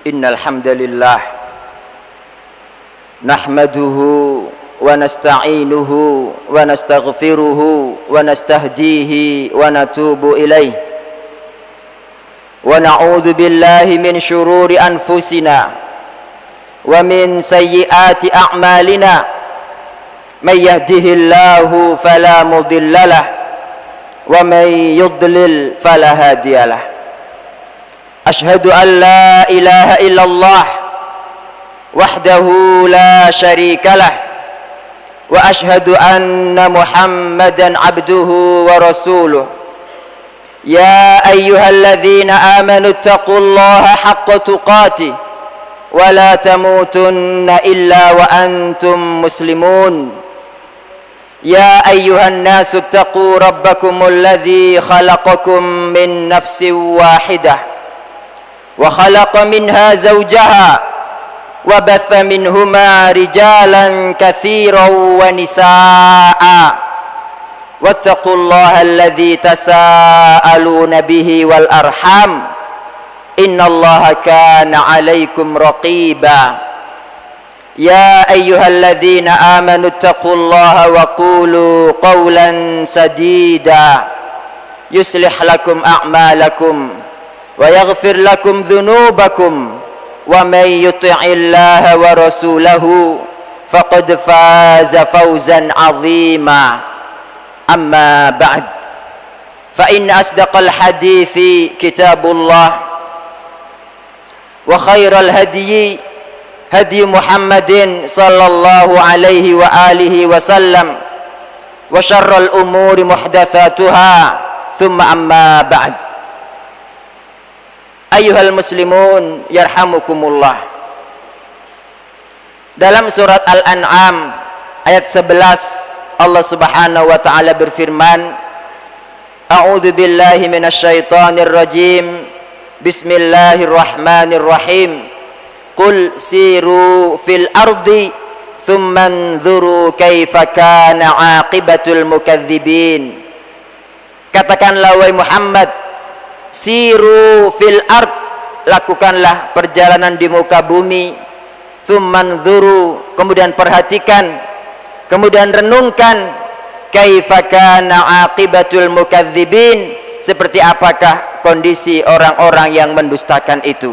Innal hamdalillah nahmaduhu wa nasta'inuhu wa nastaghfiruhu wa nastahdihi wa natubu ilaih wa na'udzu billahi min syururi anfusina wa min sayyiati a'malina may yahdihillahu fala mudhillalah wa may yudlil fala hadiyalah. Ashhadu an la ilaha illallah wahdahu la syarikalah wa ashhadu anna Muhammadan abduhu wa rasuluh. Ya ayyuhalladzina amanu taqullaha haqqa tuqatih wa la tamutunna illa wa antum muslimun. Ya ayyuhan nasu taqu rabbakumul ladzi khalaqakum min nafsin wahidah wa khalaqa minha zawjaha wa batha minhuma rijalan katsiran wa nisaa wattaqullaha alladzi tasaaluna bihi wal arham innallaha kana 'alaikum raqiba. Ya ayyuhalladzina amanu taqullaha wa qulu qawlan sadida yuslih lakum a'malakum wa yaghfir lakum dhunubakum wa may yuti'illaha wa rasulahu faqad faza fawzan 'azima. Amma ba'd, fa inna asdaqal hadithi kitabullah wa khairal hadyi hadyi Muhammadin sallallahu alaihi wa alihi wa sallam wa syarral umuri muhdatsatuha thumma amma ba'd. Ayyuhal muslimun yarhamukumullah. Dalam surat Al-An'am ayat 11 Allah Subhanahu wa taala berfirman, A'udzu billahi minasyaitonir rajim. Bismillahirrahmanirrahim. Qul siru fil ardi thumma anzuru kaifa kana 'aqibatul mukadzibin. Katakanlah wahai Muhammad, siru fil ard, lakukanlah perjalanan di muka bumi, thumman dhuru, kemudian perhatikan, kemudian renungkan, kaifa kana aqibatul mukadzibin, seperti apakah kondisi orang-orang yang mendustakan itu.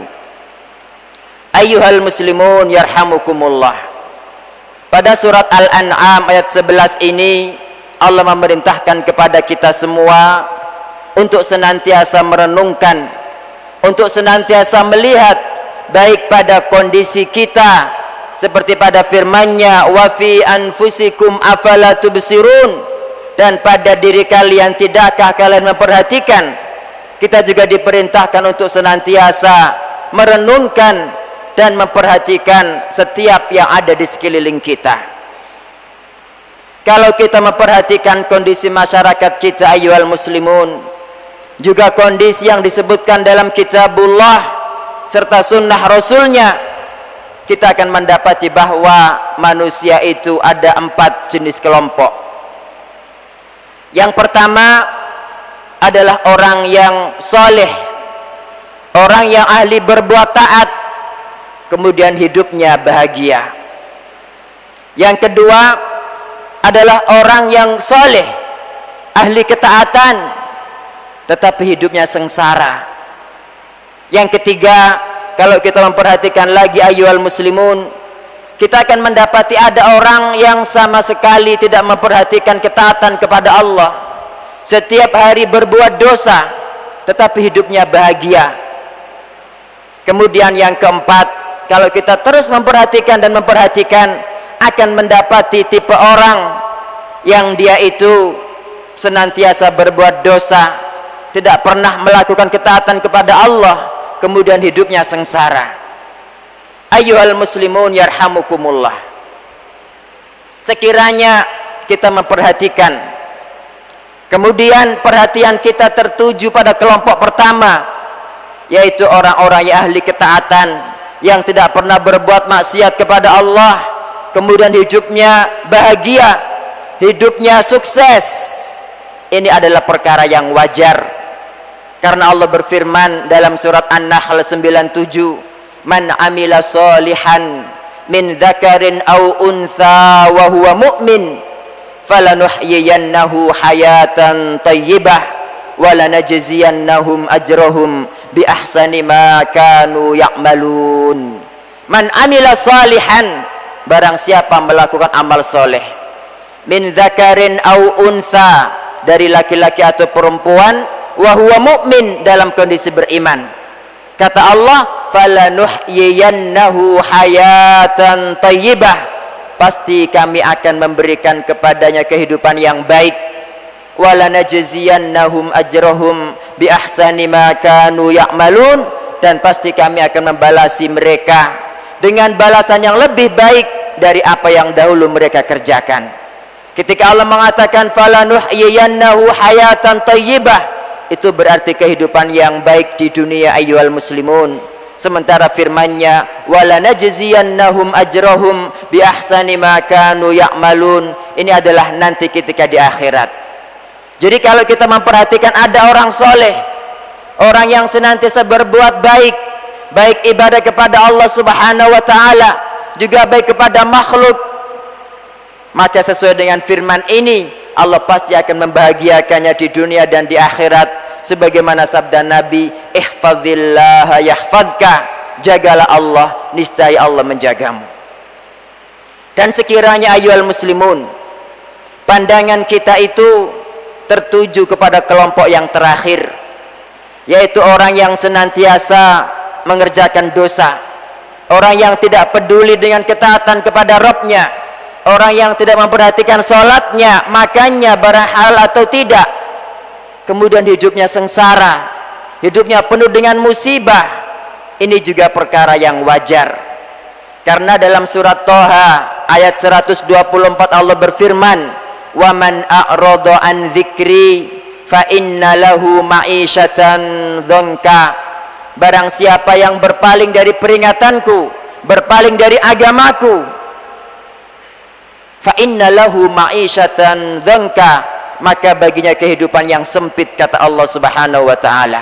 Ayyuhal muslimun yarhamukumullah. Pada surat Al-An'am ayat 11 ini Allah memerintahkan kepada kita semua untuk senantiasa merenungkan, untuk senantiasa melihat baik pada kondisi kita seperti pada firman-Nya wa fi anfusikum afala tubsirun, dan pada diri kalian tidakkah kalian memperhatikan. Kita juga diperintahkan untuk senantiasa merenungkan dan memperhatikan setiap yang ada di sekeliling kita. Kalau kita memperhatikan kondisi masyarakat kita, ayyuhal muslimun, juga kondisi yang disebutkan dalam kitabullah serta sunnah rasulnya, kita akan mendapati bahwa manusia itu ada 4 jenis kelompok. Yang pertama adalah orang yang soleh, orang yang ahli berbuat taat, kemudian hidupnya bahagia. Yang kedua adalah orang yang soleh, ahli ketaatan, tetapi hidupnya sengsara. Yang ketiga, kalau kita memperhatikan lagi ayyuhal muslimun, kita akan mendapati ada orang yang sama sekali tidak memperhatikan ketaatan kepada Allah, setiap hari berbuat dosa tetapi hidupnya bahagia. Kemudian yang keempat, kalau kita terus memperhatikan dan memperhatikan, akan mendapati tipe orang yang dia itu senantiasa berbuat dosa, tidak pernah melakukan ketaatan kepada Allah, kemudian hidupnya sengsara. Ayyuhal muslimun yarhamukumullah. Sekiranya kita memperhatikan, kemudian perhatian kita tertuju pada kelompok pertama, yaitu orang-orang yang ahli ketaatan, yang tidak pernah berbuat maksiat kepada Allah, kemudian hidupnya bahagia, hidupnya sukses. Ini adalah perkara yang wajar, karena Allah berfirman dalam surat An-Nahl 97, man amila salihan min dzakarin aw untha wa huwa mu'min falanuhyiyannahu hayatan thayyibah wa lanajziyannahum ajrahum bi ahsani ma kanu ya'malun. Man amila salihan, barang siapa melakukan amal soleh, min dzakarin aw untha, dari laki-laki atau perempuan, wa huwa mu'min, dalam kondisi beriman. Kata Allah, falanuhyiyannahu hayatan thayyibah, pasti kami akan memberikan kepadanya kehidupan yang baik. Walanajziyannahum ajrahum bi ahsani ma kanu ya'malun, dan pasti kami akan membalasi mereka dengan balasan yang lebih baik dari apa yang dahulu mereka kerjakan. Ketika Allah mengatakan falanuhyiyannahu hayatan thayyibah, itu berarti kehidupan yang baik di dunia ayyuhal muslimun. Sementara firman-Nya walanajziyannahum ajrahum bi ahsani ma kanu ya'malun, ini adalah nanti ketika di akhirat. Jadi kalau kita memperhatikan ada orang soleh, orang yang senantiasa berbuat baik, baik ibadah kepada Allah Subhanahu wa ta'ala, juga baik kepada makhluk, maka sesuai dengan firman ini, Allah pasti akan membahagiakannya di dunia dan di akhirat. Sebagaimana sabda Nabi, ihfazillaha yahfazka, jagalah Allah, niscaya Allah menjagamu. Dan sekiranya ayyuhal muslimun, pandangan kita itu tertuju kepada kelompok yang terakhir, yaitu orang yang senantiasa mengerjakan dosa, orang yang tidak peduli dengan ketaatan kepada Rabb-Nya, orang yang tidak memperhatikan sholatnya, makannya barang halal atau tidak, kemudian hidupnya sengsara, hidupnya penuh dengan musibah. Ini juga perkara yang wajar, karena dalam surat Thaha ayat 124 Allah berfirman, wa man a'rada an dzikri fa inna lahu ma'isyatan dzanka, barang siapa yang berpaling dari peringatanku, berpaling dari agamaku, fa inna lahu ma'isyatan dzanka, maka baginya kehidupan yang sempit, kata Allah Subhanahu wa ta'ala.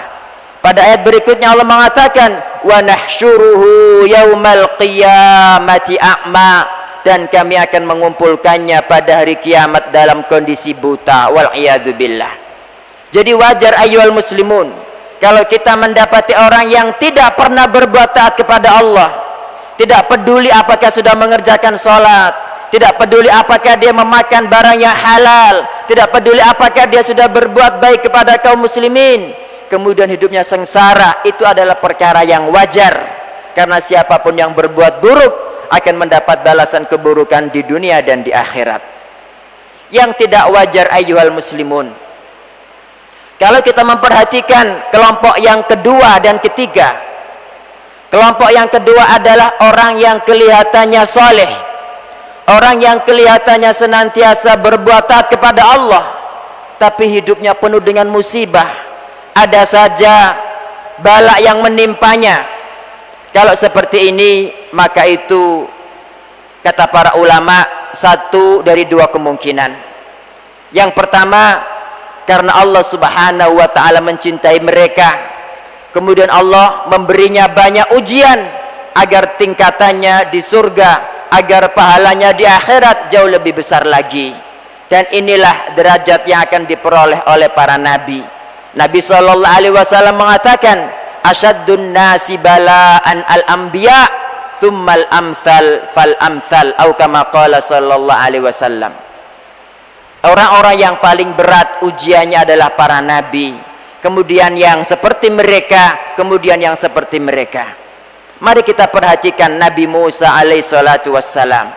Pada ayat berikutnya Allah mengatakan wa nahsyuruhu yaumal qiyamati a'ma, dan kami akan mengumpulkannya pada hari kiamat dalam kondisi buta, wal iyadu billah. Jadi wajar ayyuhal muslimun, kalau kita mendapati orang yang tidak pernah berbuat taat kepada Allah, tidak peduli apakah sudah mengerjakan sholat, tidak peduli apakah dia memakan barang yang halal, tidak peduli apakah dia sudah berbuat baik kepada kaum muslimin, kemudian hidupnya sengsara, itu adalah perkara yang wajar. Karena siapapun yang berbuat buruk akan mendapat balasan keburukan di dunia dan di akhirat. Yang tidak wajar ayyuhal muslimun, kalau kita memperhatikan kelompok yang kedua dan ketiga, kelompok yang kedua adalah orang yang kelihatannya soleh, orang yang kelihatannya senantiasa berbuat taat kepada Allah, tapi hidupnya penuh dengan musibah, ada saja bala yang menimpanya. Kalau seperti ini, maka itu kata para ulama satu dari dua kemungkinan. Yang pertama, karena Allah Subhanahu wa ta'ala mencintai mereka, kemudian Allah memberinya banyak ujian agar tingkatannya di surga, agar pahalanya di akhirat jauh lebih besar lagi. Dan inilah derajat yang akan diperoleh oleh para nabi. Nabi SAW mengatakan, asyaddun nasi bala'an al-anbiya thummal amsal fal amsal, atau kama qala sallallahu alaihi wasallam. Orang-orang yang paling berat ujiannya adalah para nabi, kemudian yang seperti mereka, kemudian yang seperti mereka. Mari kita perhatikan Nabi Musa alaihi salatu wassalam.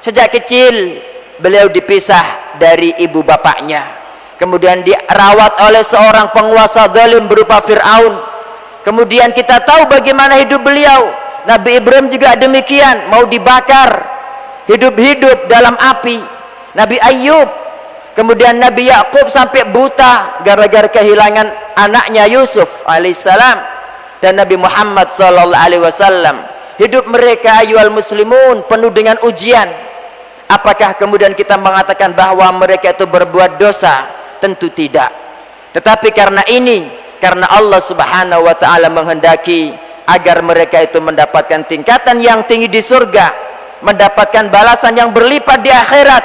Sejak kecil beliau dipisah dari ibu bapaknya, kemudian dirawat oleh seorang penguasa zalim berupa Fir'aun. Kemudian kita tahu bagaimana hidup beliau. Nabi Ibrahim juga demikian, mau dibakar hidup-hidup dalam api. Nabi Ayub, kemudian Nabi Yakub sampai buta gara-gara kehilangan anaknya Yusuf alaihissalam, dan Nabi Muhammad sallallahu alaihi wasallam. Hidup mereka ayyuhal muslimun penuh dengan ujian. Apakah kemudian kita mengatakan bahwa mereka itu berbuat dosa? Tentu tidak. Tetapi karena Allah Subhanahu wa ta'ala menghendaki agar mereka itu mendapatkan tingkatan yang tinggi di surga, mendapatkan balasan yang berlipat di akhirat,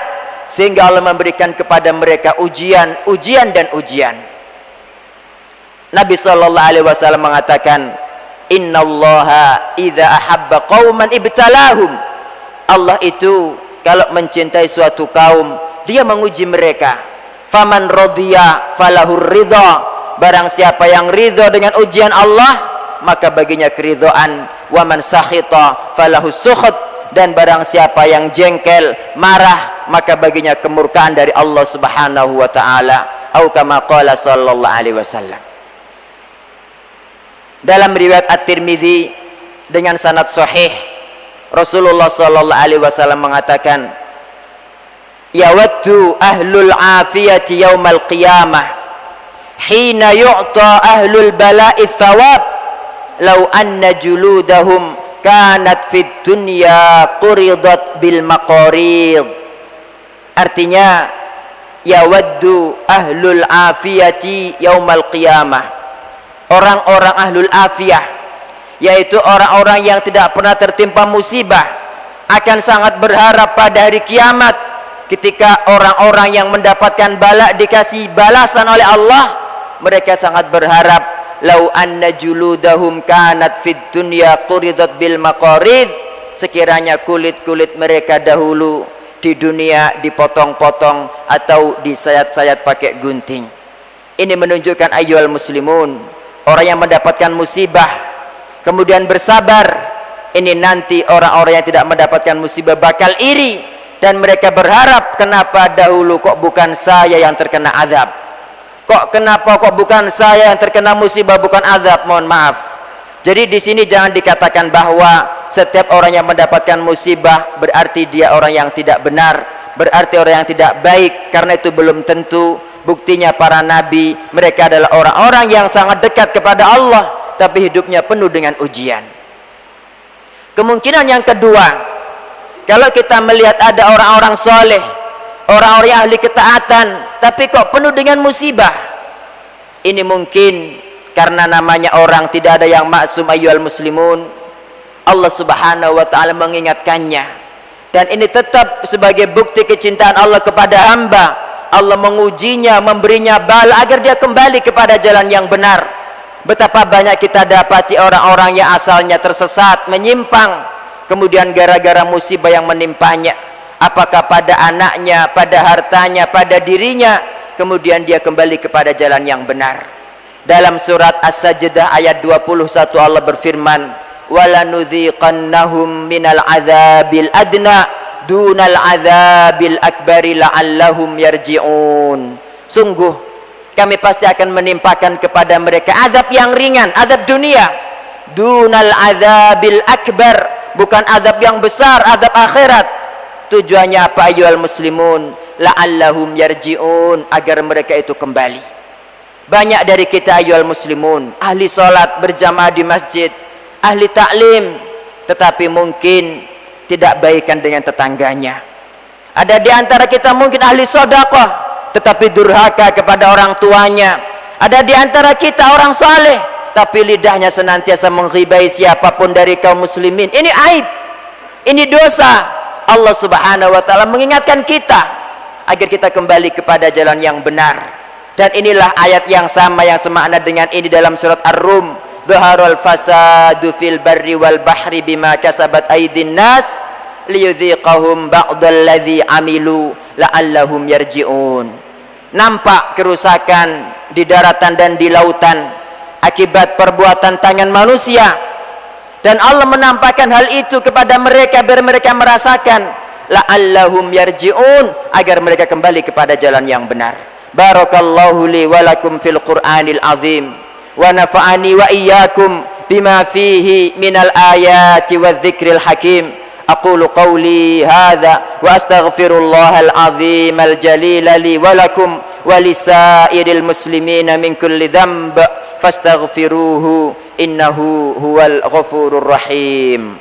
sehingga Allah memberikan kepada mereka ujian dan ujian. Nabi sallallahu alaihi wasallam mengatakan, innallaha idza ahabba qauman ibtalahum. Allah itu kalau mencintai suatu kaum, dia menguji mereka. Faman radiya falahur ridha. Barang siapa yang ridha dengan ujian Allah, maka baginya keridhaan. Wa man sakhita falahus sukhat. Dan barang siapa yang jengkel, marah, maka baginya kemurkaan dari Allah Subhanahu wa taala. Atau kama qala sallallahu alaihi wasallam. Dalam riwayat At-Tirmidzi dengan sanad sahih, Rasulullah sallallahu alaihi wasallam mengatakan, yawaddu ahlul afiyati yaumal qiyamah hina yu'ta ahlul bala'i thawab law anna juludahum kanat fid dunya quridat bil maqarid. Artinya, yawaddu ahlul afiyati yaumal qiyamah, orang-orang ahlul afiyah, yaitu orang-orang yang tidak pernah tertimpa musibah, akan sangat berharap pada hari kiamat, ketika orang-orang yang mendapatkan bala dikasih balasan oleh Allah. Mereka sangat berharap, lau anna juludahum kanat fid dunya quridat bil maqarid, sekiranya kulit-kulit mereka dahulu di dunia dipotong-potong atau disayat-sayat pakai gunting. Ini menunjukkan ayyuhal muslimun, orang yang mendapatkan musibah kemudian bersabar, ini nanti orang-orang yang tidak mendapatkan musibah bakal iri, dan mereka berharap, kenapa dahulu kok bukan saya yang terkena azab, kenapa bukan saya yang terkena musibah, bukan azab. Mohon maaf. Jadi di sini jangan dikatakan bahwa setiap orang yang mendapatkan musibah berarti dia orang yang tidak benar, berarti orang yang tidak baik, karena itu belum tentu. Buktinya para nabi, mereka adalah orang-orang yang sangat dekat kepada Allah, tapi hidupnya penuh dengan ujian. Kemungkinan yang kedua, kalau kita melihat ada orang-orang soleh, orang-orang yang ahli ketaatan, tapi kok penuh dengan musibah, ini mungkin karena namanya orang, tidak ada yang maksum ayyuhal muslimun. Allah Subhanahu wa taala mengingatkannya, dan ini tetap sebagai bukti kecintaan Allah kepada hamba. Allah mengujinya, memberinya bala agar dia kembali kepada jalan yang benar. Betapa banyak kita dapati orang-orang yang asalnya tersesat, menyimpang, kemudian gara-gara musibah yang menimpanya, apakah pada anaknya, pada hartanya, pada dirinya, kemudian dia kembali kepada jalan yang benar. Dalam surat As-Sajdah ayat 21 Allah berfirman, وَلَنُذِيقَنَّهُمْ مِنَ الْعَذَابِ الْأَدْنَى dunal azabil akbari la'allahum yarji'un. Sungguh kami pasti akan menimpakan kepada mereka azab yang ringan, azab dunia, dunal azabil akbar, bukan azab yang besar, azab akhirat. Tujuannya apa ayyuhal muslimun? La'allahum yarji'un, agar mereka itu kembali. Banyak dari kita ayyuhal muslimun ahli salat berjamaah di masjid, ahli taklim, tetapi mungkin tidak baikan dengan tetangganya. Ada di antara kita mungkin ahli sedekah, tetapi durhaka kepada orang tuanya. Ada di antara kita orang saleh, tapi lidahnya senantiasa mengghibai siapapun dari kaum muslimin. Ini aib, ini dosa. Allah Subhanahu wa taala mengingatkan kita agar kita kembali kepada jalan yang benar. Dan inilah ayat yang sama, yang semakna dengan ini dalam surat Ar-Rum. Dhaharul fasadu fil barri wal bahri bima kasabat aydin nas liyudhiqahum ba'dalladzi amilu la'allahum yarji'un. Nampak kerusakan di daratan dan di lautan akibat perbuatan tangan manusia, dan Allah menampakkan hal itu kepada mereka biar mereka merasakan, la'allahum yarji'un, agar mereka kembali kepada jalan yang benar. Barakallahu li wa lakum fil Qur'anil azim, wa nafa'ani wa iyyakum bima fihi minal ayati wadh-dhikril hakim. Aqulu qawli hadza wa astaghfirullahal azimul jalil li wa lakum wa lisairil muslimina min kulli dhanb fastaghfiruhu innahu huwal ghafurur rahim.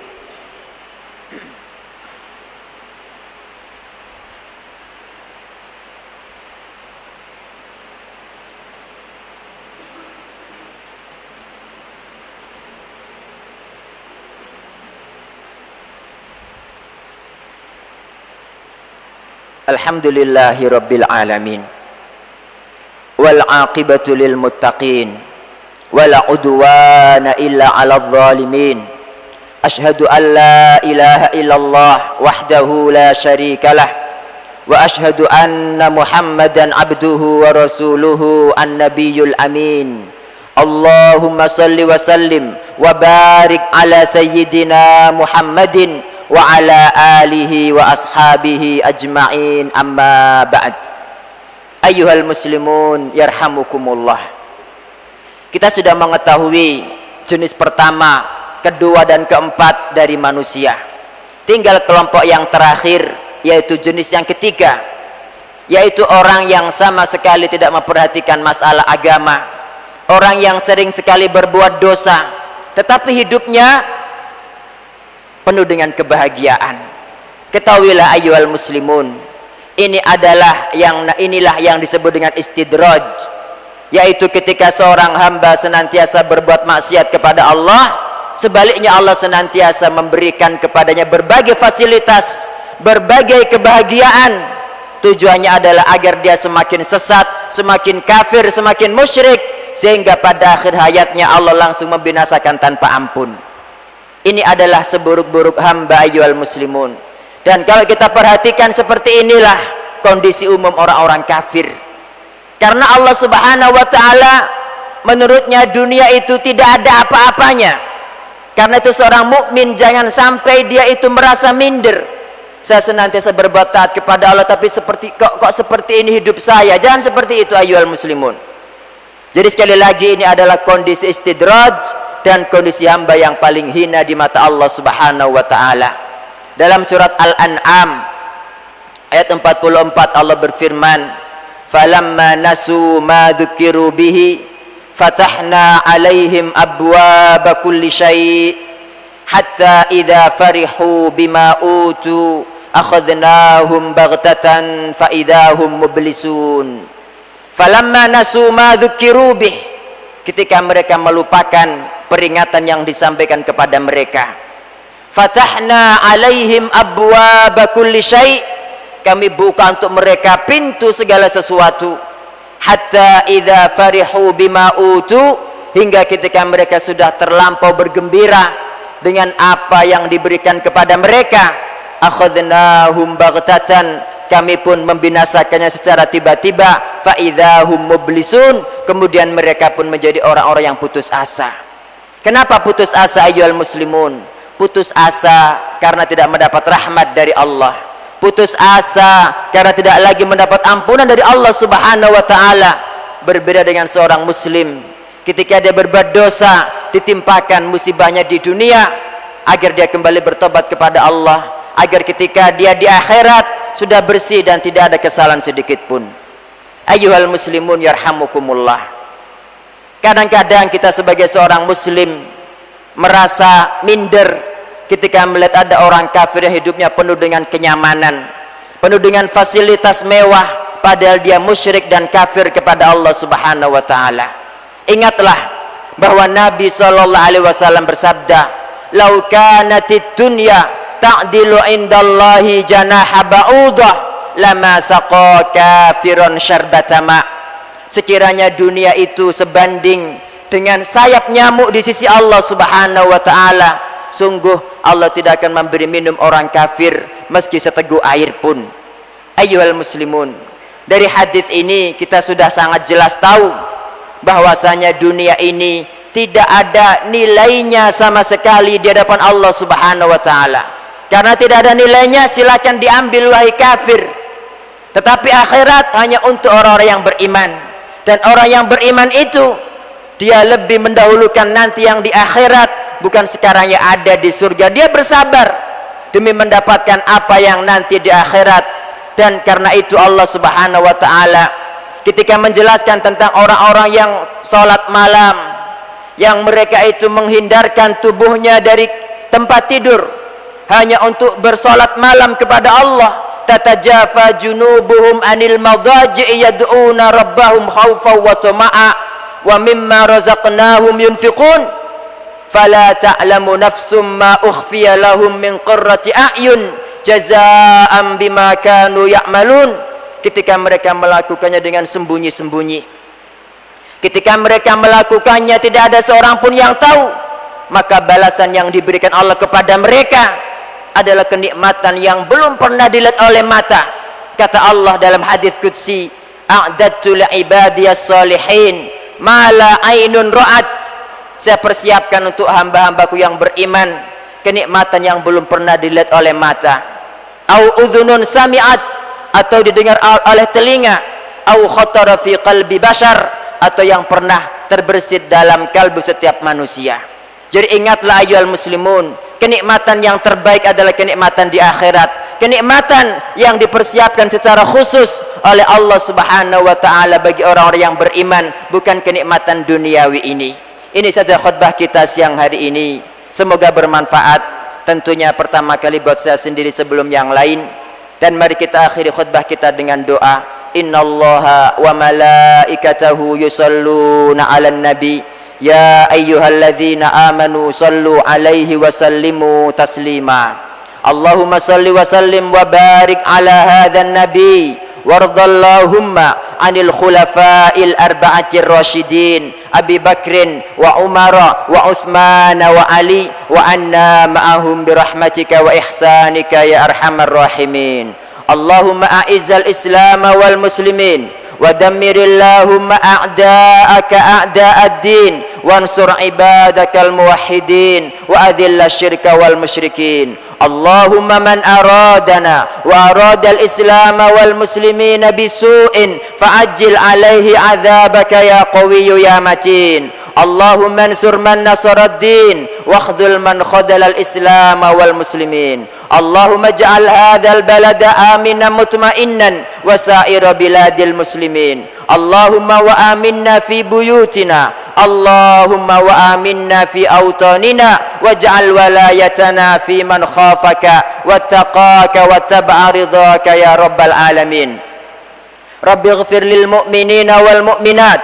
Alhamdulillahi rabbil alamin. Wal aqibatu lil muttaqin. Wala udwana illa 'alal zalimin. Asyhadu an la ilaha illallah wahdahu la syarikalah. Wa asyhadu anna Muhammadan abduhu wa rasuluhu an-nabiyyul amin. Allahumma salli wa sallim wa barik ala sayyidina Muhammadin wa ala alihi wa ashabihi ajma'in, amma ba'd. Ayyuhal muslimun yarhamukumullah. Kita sudah mengetahui jenis pertama, kedua dan keempat dari manusia. Tinggal kelompok yang terakhir, yaitu jenis yang ketiga, yaitu orang yang sama sekali tidak memperhatikan masalah agama, orang yang sering sekali berbuat dosa, tetapi hidupnya penuh dengan kebahagiaan. Ketahuilah ayyuhal muslimun, inilah yang disebut dengan istidraj, yaitu ketika seorang hamba senantiasa berbuat maksiat kepada Allah, sebaliknya Allah senantiasa memberikan kepadanya berbagai fasilitas, berbagai kebahagiaan. Tujuannya adalah agar dia semakin sesat, semakin kafir, semakin musyrik, sehingga pada akhir hayatnya Allah langsung membinasakan tanpa ampun. Ini adalah seburuk-buruk hamba ayyuhal muslimun. Dan kalau kita perhatikan, seperti inilah kondisi umum orang-orang kafir. Karena Allah subhanahu wa ta'ala menurutnya dunia itu tidak ada apa-apanya. Karena itu seorang mukmin jangan sampai dia itu merasa minder. Saya senantiasa berbuat taat kepada Allah, tapi kok seperti ini hidup saya. Jangan seperti itu ayyuhal muslimun. Jadi sekali lagi, ini adalah kondisi istidraj dan kondisi hamba yang paling hina di mata Allah subhanahu wa ta'ala. Dalam surat Al-An'am ayat 44 Allah berfirman, falamma nasu ma dzukiru bihi fatahna alaihim abwaba kulli syai' hatta idza farihu bima utu akhadnahum baghtatan fa idahum mublisun. Falamma nasu ma dzukiru bih, ketika mereka melupakan peringatan yang disampaikan kepada mereka, fatahna alaihim abwaba kulli syai', kami buka untuk mereka pintu segala sesuatu, hatta idza farihu bima utu, hingga ketika mereka sudah terlampau bergembira dengan apa yang diberikan kepada mereka, akhadnahum baghtatan, kami pun membinasakannya secara tiba-tiba, fa idzahum mublisun, kemudian mereka pun menjadi orang-orang yang putus asa. Kenapa putus asa ayyuhal muslimun? Putus asa karena tidak mendapat rahmat dari Allah. Putus asa karena tidak lagi mendapat ampunan dari Allah subhanahu wa ta'ala. Berbeda dengan seorang muslim, ketika dia berbuat dosa, ditimpakan musibahnya di dunia, agar dia kembali bertobat kepada Allah, agar ketika dia di akhirat sudah bersih dan tidak ada kesalahan sedikit pun. Ayyuhal muslimun yarhamukumullah. Kadang-kadang kita sebagai seorang muslim merasa minder ketika melihat ada orang kafir yang hidupnya penuh dengan kenyamanan, penuh dengan fasilitas mewah, padahal dia musyrik dan kafir kepada Allah subhanahu wa ta'ala. Ingatlah bahwa Nabi SAW bersabda, lau kanatid dunya ta'dilu indallahi janaha ba'udah lama saqa kafiron syarbata ma'. Sekiranya dunia itu sebanding dengan sayap nyamuk di sisi Allah subhanahu wa ta'ala, sungguh Allah tidak akan memberi minum orang kafir meski seteguk air pun. Ayyuhal muslimun, dari hadis ini kita sudah sangat jelas tahu bahwasanya dunia ini tidak ada nilainya sama sekali di hadapan Allah subhanahu wa ta'ala. Karena tidak ada nilainya, silakan diambil wahai kafir. Tetapi akhirat hanya untuk orang-orang yang beriman. Dan orang yang beriman itu, dia lebih mendahulukan nanti yang di akhirat, bukan sekarang yang ada di surga. Dia bersabar demi mendapatkan apa yang nanti di akhirat. Dan karena itu Allah subhanahu wa ta'ala ketika menjelaskan tentang orang-orang yang sholat malam, yang mereka itu menghindarkan tubuhnya dari tempat tidur hanya untuk bersolat malam kepada Allah, tatajafa junubuhum anil madaji'i yad'una rabbahum khawfan wa tama'a wa mimma razaqnahum yunfiqun fala ta'lamu nafsum ma ukhfiya lahum min qurrati a'yun jazaa'an bima kanu ya'malun. Ketika mereka melakukannya dengan sembunyi-sembunyi, ketika mereka melakukannya tidak ada seorang pun yang tahu, maka balasan yang diberikan Allah kepada mereka adalah kenikmatan yang belum pernah dilihat oleh mata. Kata Allah dalam hadis qudsi, a'dadtu li'ibadiyas salihin ma la ainun ra'at. Saya persiapkan untuk hamba-hambaku yang beriman kenikmatan yang belum pernah dilihat oleh mata, au udhunun sami'at, atau didengar oleh telinga, au khatara fi qalbi bashar, atau yang pernah terbersit dalam kalbu setiap manusia. Jadi ingatlah ayyuhal muslimun, kenikmatan yang terbaik adalah kenikmatan di akhirat, kenikmatan yang dipersiapkan secara khusus oleh Allah Subhanahu wa taala bagi orang-orang yang beriman, bukan kenikmatan duniawi ini. Ini saja khutbah kita siang hari ini. Semoga bermanfaat. Tentunya pertama kali buat saya sendiri sebelum yang lain. Dan mari kita akhiri khutbah kita dengan doa. Innallaha wa malaikatahu yusalluna 'alan nabi. Ya ayyuhalladzina amanu sallu 'alaihi wa sallimu taslima. Allahumma salli wa sallim wa barik 'ala hadzal nabi. Wardallahumma 'anil khulafa'il arba'atir rasyidin Abi Bakrin wa Umar wa Uthman wa Ali wa anna ma'ahum birahmatika wa ihsanika ya arhamar rahimin. Allahumma a'izzal islam wal muslimin wa dammirillahumma a'da'aka a'da'ad-din wansur ibadakal muwahhidin wa adhilla syirka wal musyrikin. Allahumma man aradana wa aradal islam wal muslimin bisu'in fa'ajjil alaihi adzabaka ya qawiyyu ya matin. Allahumma ansur man nasaraddin wakhdhul man khadalal islam wal muslimin. Allahumma ij'al hadzal balada aminan mutma'innan wa sa'ira biladil muslimin. Allahumma wa aminna fi buyutina. Allahumma wa aminna fi awtanina waj'al walayatana fi man khafaka wattaqaka wattaba'a ridhaka ya rabbal alamin. Rabbi ighfir lil mu'minina wal mu'minat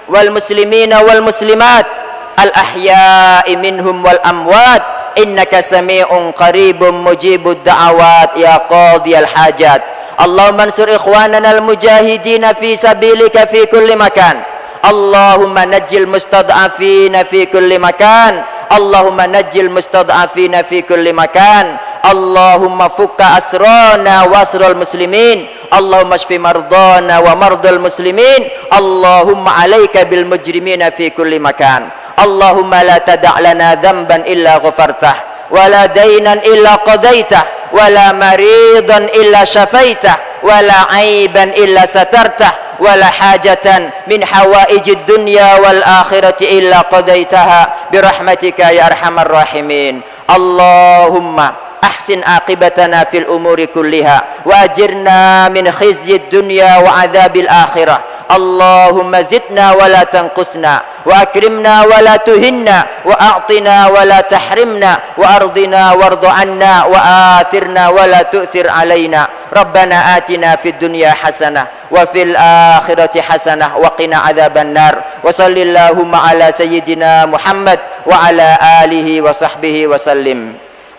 wal muslimina wal muslimat al ahya'i minhum wal amwat innaka sami'un qaribun mujibud da'awat ya qadiyal hajat. Allahumma ansur ikhwanana al mujahidina fi sabilika fi kulli makan. Allahumma najjil mustad'afina fi kulli makan. Allahumma najjil mustad'afina fi kulli makan. Allahumma fukka asrana wa asral muslimin. Allahumma shfi mardana wa mardal muslimin. Allahumma alayka bil mujrimina fi kulli makan. Allahumma la tada' lana dhanban illa ghafartah wa la daynan illa qadaitah wa la maridan illa syafaitah wa la aiban illa satartah ولا حاجة من حوائج الدنيا والآخرة إلا قضيتها برحمتك يا أرحم الراحمين. اللهم أحسن عاقبتنا في الأمور كلها وأجرنا من خزي الدنيا وعذاب الآخرة. اللهم زدنا ولا تنقصنا وأكرمنا ولا تهنا وأعطنا ولا تحرمنا وأرضنا وارض عنا وآثرنا ولا تؤثر علينا. ربنا آتنا في الدنيا حسنة وفي الآخرة حسنة وقنا عذاب النار. وصل اللهم على سيدنا محمد وعلى آله وصحبه وسلم.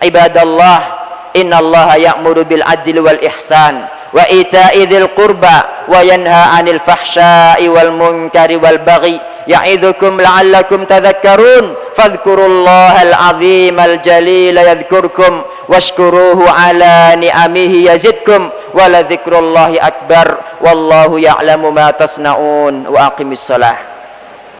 عباد الله إن الله يأمر بالعدل والإحسان وإيتاء ذي القربى وينهى عن الفحشاء والمنكر والبغي يعظكم لعلكم تذكرون. فاذكروا الله العظيم الجليل يذكركم واشكروه على نعمه يزدكم ولذكر الله أكبر والله يعلم ما تصنعون. وأقم الصلاة.